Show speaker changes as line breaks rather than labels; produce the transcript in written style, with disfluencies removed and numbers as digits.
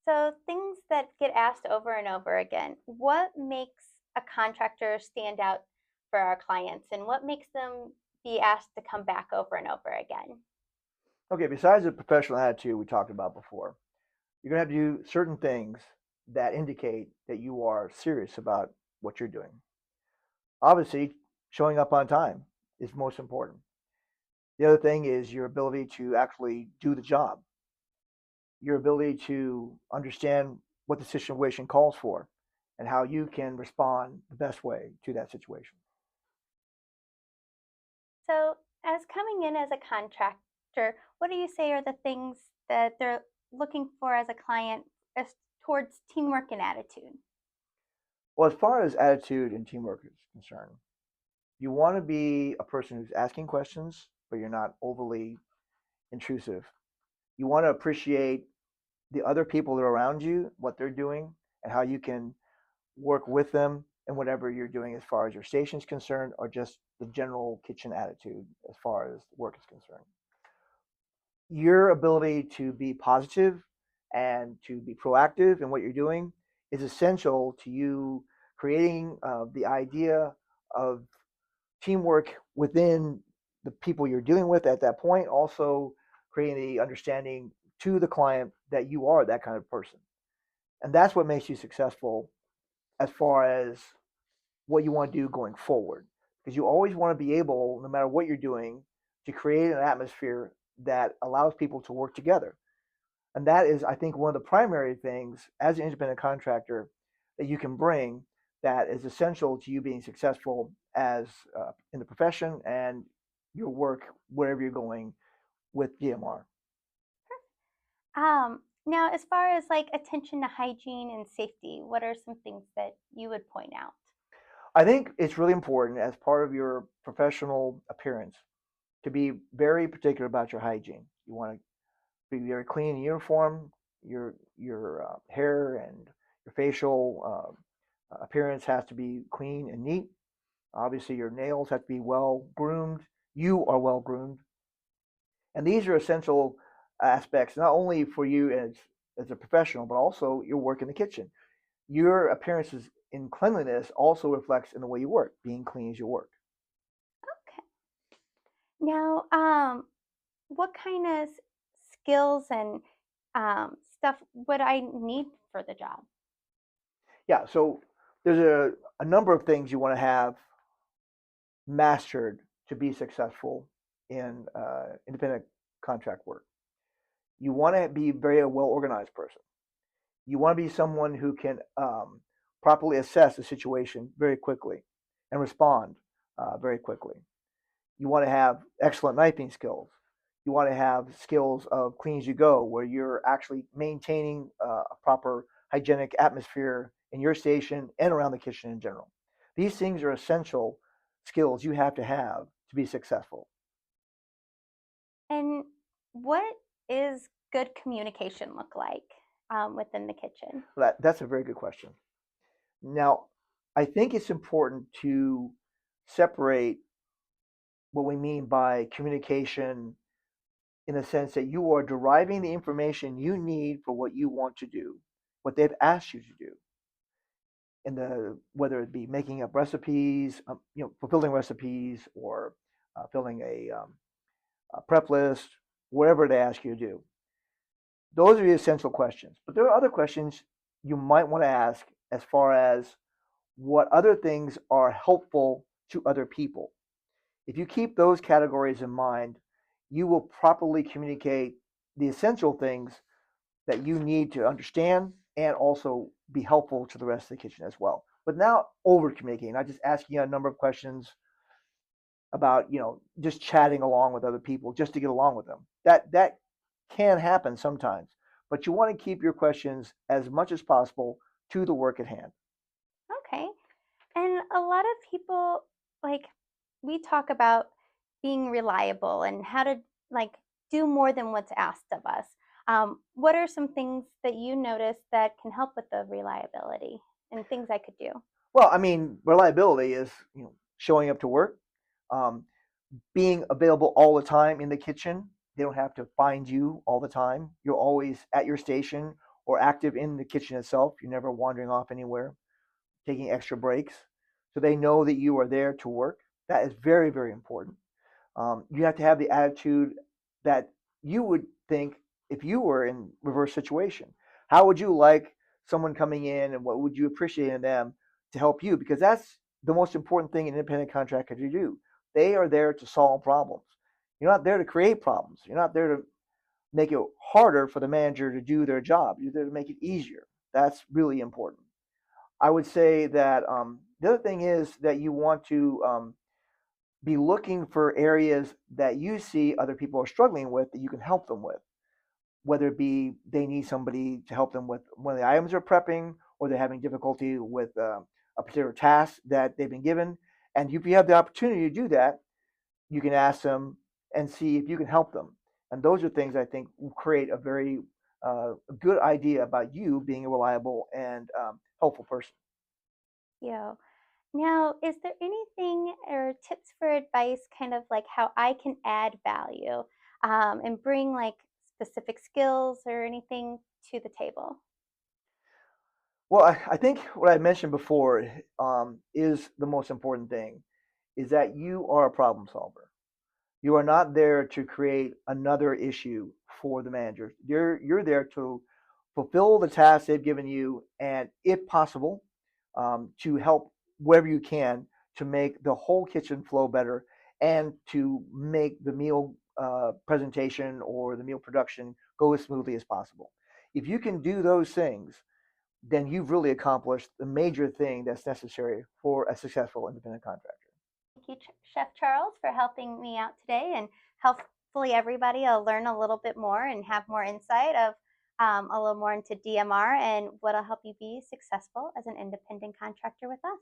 So, things that get asked over and over again, what makes a contractor stand out for our clients and what makes them be asked to come back over and over again?
Okay, besides the professional attitude we talked about before, you're going to have to do certain things that indicate that you are serious about what you're doing. Obviously, showing up on time is most important. The other thing is your ability to actually do the job, your ability to understand what the situation calls for, and how you can respond the best way to that situation.
So, as coming in as a contractor, what do you say are the things that they're looking for as a client as towards teamwork and attitude?
Well, as far as attitude and teamwork is concerned, you want to be a person who's asking questions, but you're not overly intrusive. You want to appreciate the other people that are around you, what they're doing, and how you can work with them in whatever you're doing as far as your station is concerned, or just the general kitchen attitude as far as work is concerned. Your ability to be positive and to be proactive in what you're doing is essential to you creating the idea of teamwork within the people you're dealing with at that point, also creating the understanding to the client that you are that kind of person. And that's what makes you successful as far as what you want to do going forward. Because you always want to be able, no matter what you're doing, to create an atmosphere that allows people to work together. And that is, I think, one of the primary things as an independent contractor that you can bring that is essential to you being successful as in the profession and your work wherever you're going with DMR.
Now, as far as like attention to hygiene and safety, what are some things that you would point out?
I think it's really important as part of your professional appearance to be very particular about your hygiene. You want to be very clean and uniform. Your hair and your facial appearance has to be clean and neat. Obviously, your nails have to be well groomed. You are well groomed, and these are essential aspects not only for you as a professional, but also your work in the kitchen. Your appearances in cleanliness also reflects in the way you work. Being clean is your work.
Okay. Now, what kind of skills and stuff would I need for the job?
Yeah. So there's a number of things you want to have mastered to be successful in independent contract work. You want to be very a well organized person. You want to be someone who can properly assess the situation very quickly and respond very quickly. You want to have excellent knifing skills. You want to have skills of clean as you go, where you're actually maintaining a proper hygienic atmosphere in your station and around the kitchen in general. These things are essential skills you have to be successful.
And what is good communication look like within the kitchen?
That's a very good question. Now, I think it's important to separate what we mean by communication in the sense that you are deriving the information you need for what you want to do, what they've asked you to do, in the whether it be making up recipes, fulfilling recipes, or filling a prep list, whatever they ask you to do. Those are the essential questions. But there are other questions you might want to ask as far as what other things are helpful to other people. If you keep those categories in mind, you will properly communicate the essential things that you need to understand and also be helpful to the rest of the kitchen as well. But now over communicating, not just asking you a number of questions about, just chatting along with other people just to get along with them. That can happen sometimes, but you want to keep your questions as much as possible to the work at hand.
Okay. And a lot of people, like, we talk about being reliable and how to, like, do more than what's asked of us. What are some things that you notice that can help with the reliability and things I could do?
Well, I mean, reliability is, showing up to work, um, being available all the time in the kitchen. They don't have to find you all the time. You're always at your station or active in the kitchen itself. You're never wandering off anywhere, taking extra breaks. So they know that you are there to work. That is very, very important. You have to have the attitude that you would think if you were in reverse situation. How would you like someone coming in, and what would you appreciate in them to help you? Because that's the most important thing an independent contractor to do. They are there to solve problems. You're not there to create problems. You're not there to make it harder for the manager to do their job. You're there to make it easier. That's really important. I would say that the other thing is that you want to be looking for areas that you see other people are struggling with that you can help them with, whether it be they need somebody to help them with one of the items they're prepping, or they're having difficulty with a particular task that they've been given. And if you have the opportunity to do that, you can ask them and see if you can help them. And those are things I think will create a very good idea about you being a reliable and helpful person.
You. Now, is there anything or tips for advice, kind of like how I can add value and bring like specific skills or anything to the table?
Well, I think what I mentioned before is the most important thing, is that you are a problem solver. You are not there to create another issue for the manager. You're there to fulfill the task they've given you, and if possible, to help wherever you can to make the whole kitchen flow better, and to make the meal presentation or the meal production go as smoothly as possible. If you can do those things, then you've really accomplished the major thing that's necessary for a successful independent contractor.
Thank you, Chef Charles, for helping me out today. And hopefully, everybody will learn a little bit more and have more insight of a little more into DMR and what'll help you be successful as an independent contractor with us.